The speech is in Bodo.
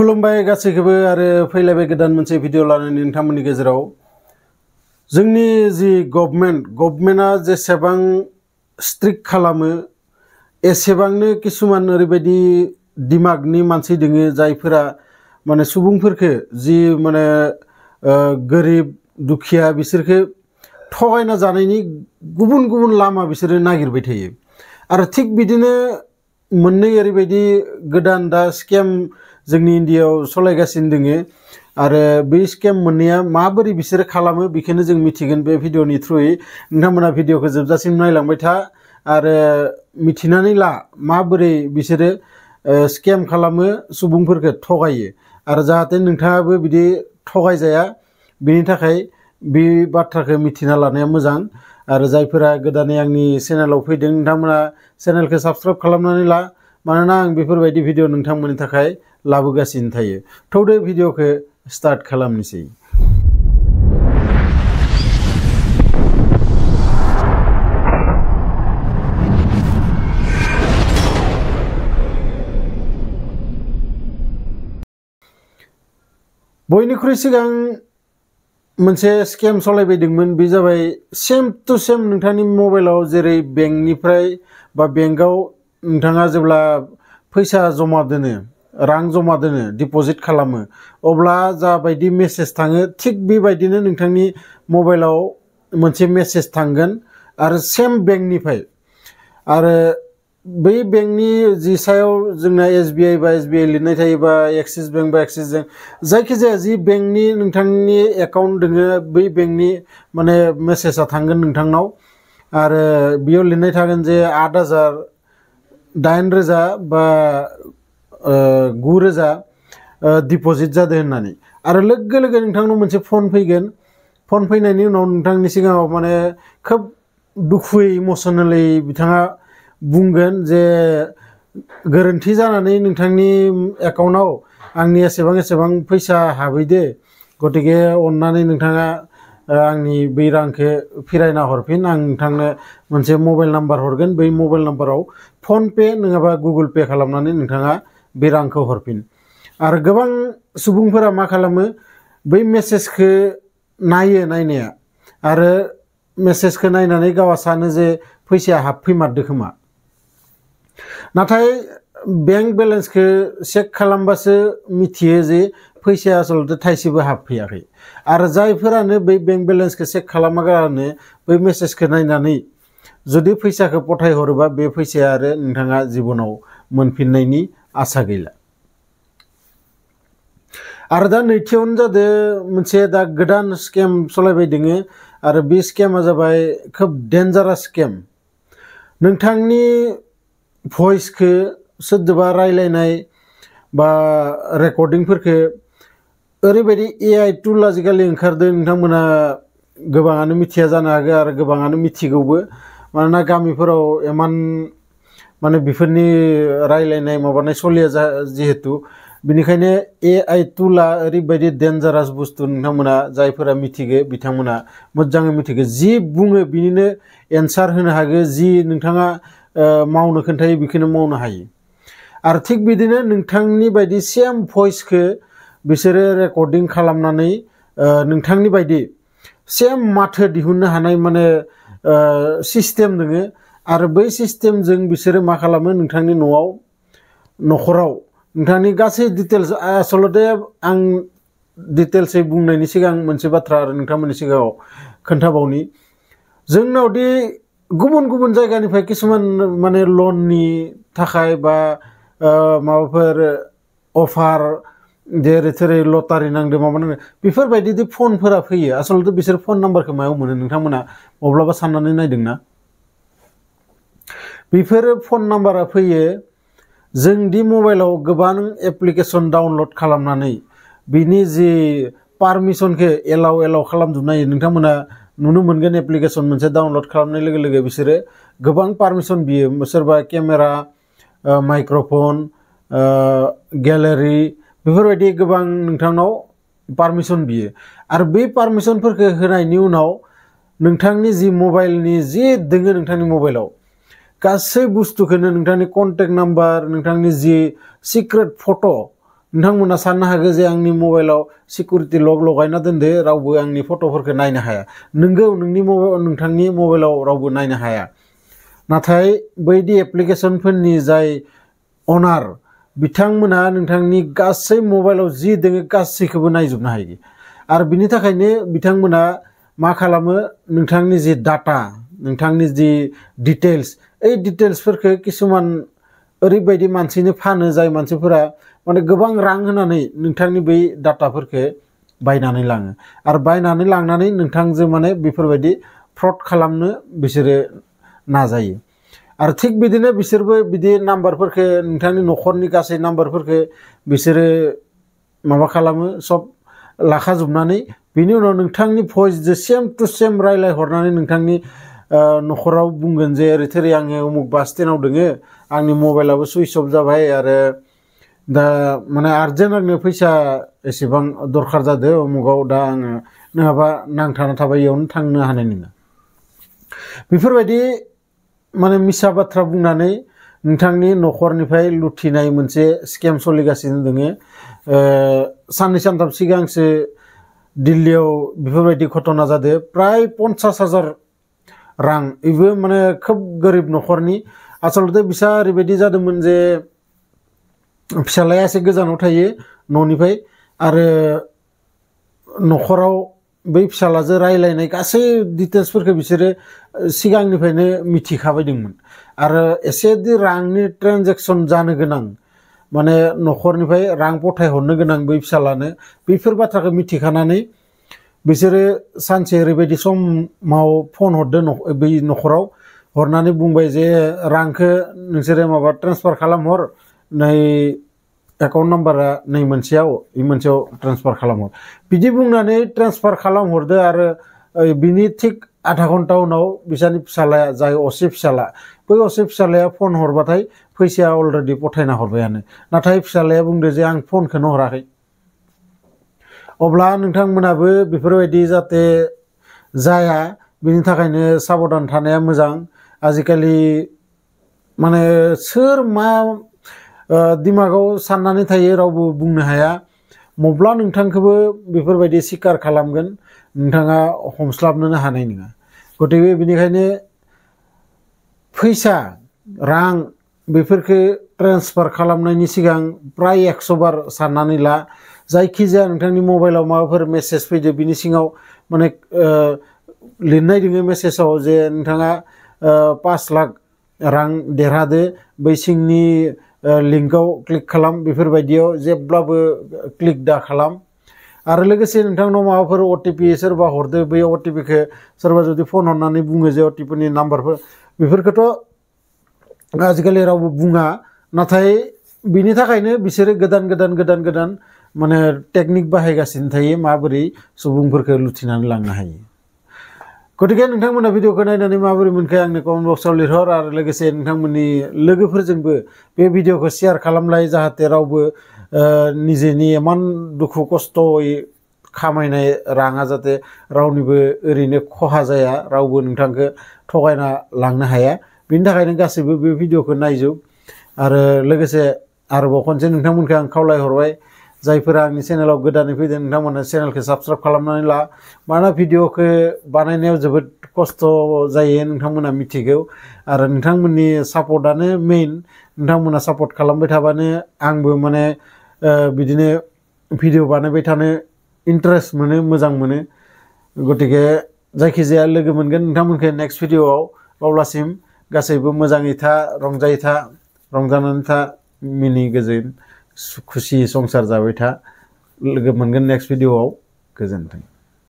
खुलुमबाय गासैखौबो आरो फैलायबाय गोदान मोनसे भिडिअ लानानै नोंथांमोननि गेजेराव जोंनि जि गभर्नमेन्टआ जेसेबां स्ट्रिक्ट खालामो एसेबांनो किसुमान ओरैबायदि दिमागनि मानसि दोङो जायफोरा माने सुबुंफोरखौ जि माने गोरिब दुखिया बिसोरखौ थगायना जानायनि गुबुन गुबुन लामा बिसोरो नागिरबाय थायो आरो थिग बिदिनो मोननै ओरैबायदि गोदान दा स्केम जोंनि इन्डियायाव सलायगासिनो दोङो आरो बे स्केम मोननैया माबोरै बिसोरो खालामो बेखौनो जों मिथिगोन बे भिडिअनि थ्रुयै नोंथांमोना भिडिअखौ जोबजासिम नायलांबाय था आरो मिथिनानै ला माबोरै बिसोरो स्केम खालामो सुबुंफोरखौ थगायो आरो जाहाथे नोंथाङाबो बिदि थगायजाया बेनि थाखाय बे बाथ्राखौ मिथिना लानाया मोजां आरो जायफोरा गोदानै आंनि चेनेलाव फैदों नोंथांमोना चेनेलखौ साबस्क्राइब खालामनानै ला मानोना आं बेफोरबायदि भिडिअ नोंथांमोननि थाखाय लाबोगासिनो थायो थौदो भिडिअखौ स्टार्ट खालामनोसै बयनिख्रुइ सिगां मोनसे स्केम सलायबायदोंमोन बे जाबाय सेम टु सेम नोंथांनि मबाइलाव जेरै बेंकनिफ्राय बा बेंकआव नोंथाङा जेब्ला फैसा जमा दोनो रां जमा दोनो डिपजिट खालामो अब्ला जाबायदि मेसेज थाङो थिग बेबायदिनो नोंथांनि मबाइलाव मोनसे मेसेज थांगोन आरो सेम बेंकनिफ्राय आरो बै बेंकनि जि सायाव जोंना SBI बा SBI लिरनाय थायो बा एक्सिस बेंक बा एक्सिस बेंक जायखिजाया जि बेंकनि नोंथांनि एकाउन्ट दोङो बै बेंकनि माने मेसेजआ थांगोन नोंथांनाव आरो बेयाव लिरनाय थागोन जे 8,000 8,000 बा 9,000 डिपजिट जादों होननानै आरो लोगो लोगो नोंथांनाव मोनसे फन फैगोन फन फैनायनि उनाव नोंथांनि सिगाङाव माने खोब दुखुयै इमसनेलै बिथाङा बुंगोन जे गोरोन्थि जानानै नोंथांनि एकाउन्टआव आंनि एसेबां फैसा हाबैदो गतिके अननानै नोंथाङा आंनि बै रांखौ फिरायना हरफिन आं नोंथांनो मोनसे मबाइल नाम्बार हरगोन बै मबाइल नाम्बाराव फन पे नङाबा गुगल पे खालामनानै नोंथाङा बे रांखौ हरफिन आरो गोबां सुबुंफोरा मा खालामो बै मेसेजखौ नायो नायनाया आरो मेसेजखौ नायनानै गावा सानो जे फैसाया हाबफैमारदो खोमा नाथाय बेंक बेलेन्सखौ चेक खालामबासो मिथियो जे फैसाया आसलते थाइसेबो हाबफैयाखै आरो जायफोरानो बै बेंक बेलेन्सखौ चेक खालामागारानो बै मेसेजखौ नायनानै जुदि फैसाखौ पठायहरोबा बे फैसाया आरो नोंथाङा जिबनाव मोनफिननायनि आसा गैला आरो दा नैथियावनो जादों मोनसे दा गोदान स्केम सलायबाय दोङो आरो बे स्केमा जाबाय खोब डेन्जारास स्केम नोंथांनि भइसखौ सोरदोबा रायलायनाय बा रेकर्डिंफोरखौ ओरैबायदि AI टुल आजिखालि ओंखारदों नोंथांमोना गोबाङानो मिथिया जानो हागौ आरो गोबाङानो मिथिगौबो मानोना गामिफोराव इमान माने बेफोरनि रायलायनाय माबानाय सलिया जिहेतु बेनिखायनो AI टुला ओरैबायदि डेन्जारास बुस्थु नोंथांमोना जायफोरा मिथिगो बिथांमोना मोजाङै मिथिगो जि बुङो बिनिनो एन्सार होनो हागो जि नोंथाङा मावनो खोन्थायो बेखौनो मावनो हायो आरो थिग बिदिनो नोंथांनि बायदि सेम भइसखौ बिसोरो रेकर्डिं खालामनानै नोंथांनि बायदि सेम माथो दिहुननो हानाय माने सिस्टेम दोङो आरो बै सिस्टेमजों बिसोरो मा खालामो नोंथांनि न'खराव नोंथांनि गासै डिटेल्स आसलते आं डिटेल्सै बुंनायनि सिगां मोनसे बाथ्रा आरो नोंथांमोननि सिगाङाव खोन्थाबावनि जोंनावदि गुबुन गुबुन जायगानिफ्राय किसुमान माने लननि थाखाय बा माबाफोर अफार जेरै थोरै लटारि नांदों माबा नांदों बेफोरबायदि फनफोरा फैयो आसलते बिसोर फन नाम्बारखौ मायाव मोनो नोंथांमोना माब्लाबा साननानै नायदोंना बेफोर फन नाम्बारा फैयो जोंदि मबाइलाव गोबां एप्लिकेसन डाउनलड खालामनानै बिनि जि पारमिसनखौ एलाव खालामजोबनो हायो नोंथांमोना नुनो मोनगोन एप्लिकेसन मोनसे डाउनलड खालामनाय लोगो लोगो बिसोरो गोबां पारमिसन बियो सोरबा केमेरा माइक्र'फन गेलारि बेफोरबायदि गोबां नोंथांनाव पारमिसन बियो आरो बे पारमिसनफोरखौ होनायनि उनाव नोंथांनि जि मबाइलनि जि दोङो नोंथांनि मबाइलाव गासै बुस्थुखौनो नोंथांनि कन्टेक्ट नाम्बार नोंथांनि जि सिक्रेट फट' नोंथांमोना साननो हागौ जे आंनि मबाइलाव सिकिउरिटि लक लगायना दोनदो रावबो आंनि फट'फोरखौ नायनो हाया। नोंगौ नोंथांनि मबाइलाव रावबो नायनो हाया। नाथाय बैदि एप्लिकेशनफोरनि जाय अनार बिथांमोना नोंथांनि गासै मबाइलाव जि दोङो गासैखौबो नायजोबनो हायो। आरो बिनि थाखायनो बिथांमोना मा खालामो नोंथांनि जि डाटा नोंथांनि जि डिटेल्स ओइ डिटेल्सफोरखौ किसुमान ओरैबायदि मानसिनो फानो जाय मानसिफोरा माने गोबां रां होनानै नोंथांनि बै डाटाफोरखौ बायनानै लाङो आरो बायनानै लांनानै नोंथांजों माने बेफोरबायदि फ्रड खालामनो बिसोरो नाजायो। आरो थिग बिदिनो बिसोरबो बिदि नाम्बारफोरखौ नोंथांनि न'खरनि गासै नाम्बारफोरखौ बिसोरो माबा खालामो सब लाखाजोबनानै बिनि उनाव नोंथांनि भइसजों सेम टु सेम रायलायहरनानै नोंथांनि न'खराव बुंगोन जे ओरै थोरै आङो उमुक बास स्टेन्डआव दोङो आंनि मबाइलाबो सुइच अफ जाबाय आरो दा माने आर्जेन्ट आंनो फैसा एसेबां दरखार जादों उमुगाव दा आङो नङाबा नांथाना थाबाय इयावनो थांनो हानाय नङा। बेफोरबायदि माने मिसा बाथ्रा बुंनानै नोंथांनि न'खरनिफ्राय लुथिनाय मोनसे स्केम सोलिगासिनो दोङो। साननै सानथाम सिगांसो दिल्लीयाव बेफोरबायदि घटना जादों प्राय 50,000 रां इबो माने खोब गोरिब न'खरनि आसलते बिसा ओरैबायदि जादोंमोन जे फिसालाया एसे गोजानाव थायो न'निफ्राय आरो न'खराव बै फिसालाजों रायलायनाय गासै डिटेल्सफोरखौ बिसोरो सिगांनिफ्रायनो मिथिखाबायदोंमोन आरो एसेदि रांनि ट्रेन्जेक्सन जानो गोनां माने न'खरनिफ्राय रां गथायहरनो गोनां बै फिसालानो बेफोर बाथ्राखौ मिथिखानानै बिसोरो सानसे ओरैबायदि समाव फन हरदों बै न'खराव हरनानै बुंबाय जे रांखौ नोंसोरो माबा ट्रेन्सफार खालामहर नै एकाउन्ट नाम्बारा नै मोनसेयाव इ मोनसेयाव ट्रेन्सफार खालामहर बिदि बुंनानै ट्रेन्सफार खालामहरदो आरो बिनि थिक आधा घन्टा उनाव बिसानि फिसालाया जाय असे फिसाला बै असे फिसालाया फन हरबाथाय फैसाया अलरेडि पठायना हरबायानो नाथाय फिसालाया बुंदो जे आं फनखौनो हराखै। अब्ला नोंथांमोनाबो बेफोरबायदि जाहाथे जाया बिनि थाखायनो साबधान थानाया मोजां। आजिखालि माने सोर मा दिमागाव साननानै थायो रावबो बुंनो हाया मब्ला नोंथांखौबो बेफोरबायदि सिखार खालामगोन नोंथाङा हमस्लाबनोनो हानाय नङा। गतिके बेनिखायनो फैसा रां बेफोरखौ ट्रेन्सफार खालामनायनि सिगां प्राय 100 बार साननानै ला। जायखिजाया नोंथांनि मबाइलाव माबाफोर मेसेज फैदो बिनि सिङाव माने लिरनाय दोङो मेसेजाव जे नोंथाङा 5 लाख रां देरहादो बै सिंनि लिंकआव क्लिक खालाम बेफोरबायदियाव जेब्लाबो क्लिक दा खालाम। आरो लोगोसे नोंथांनाव माबाफोर अटिपि सोरबा हरदो बै अटिपिखौ सोरबा जुदि फन हरनानै बुङो जे अटिपिनि नाम्बारफोर बेफोरखौथ' आजिखालि रावबो बुङा नाथाय बिनि थाखायनो बिसोरो गोदान माने टेकनिक बाहायगासिनो थायो माबोरै सुबुंफोरखौ लुथिनानै लांनो हायो। गतिके नोंथांमोना भिडिअखौ नायनानै माबोरै मोनखो आंनो कमेन्ट बक्सआव लिरहर आरो लोगोसे नोंथांमोननि लोगोफोरजोंबो बे भिडिअखौ शेयार खालामलाय जाहाथे रावबो निजेनि इमान दुखु खस्थ'यै खामायनाय राङा जाहाथे रावनिबो ओरैनो खहा जाया रावबो नोंथांखौ थगायना लांनो हाया बिनि थाखायनो गासैबो बे भिडिअखौ नायजोब। आरो लोगोसे आरोबाव खनसे नोंथांमोनखौ आं खावलायहरबाय जायफोरा आंनि चेनेलाव गोदानै फैदों नोंथांमोना चेनेलखौ साबस्क्राइब खालामनानै ला मानोना भिडिअखौ बानायनायाव जोबोद खस्थ' जायो नोंथांमोना मिथिगौ आरो नोंथांमोननि सापर्टआनो मेइन नोंथांमोना सापर्ट खालामबाय थाबानो आंबो माने बिदिनो भिडिअ बानायबाय थानो इन्टारेस्ट मोनो मोजां मोनो। गतिके जायखिजाया लोगो मोनगोन नोंथांमोनखौ नेक्स्ट भिडिअआव अब्लासिम गासैबो मोजाङै था रंजायै था रंजानानै था मिनि गोजोन खुसि संसार जाबाय था लोगो मोनगोन नेक्स्ट भिडिअआव गोजोन्थों।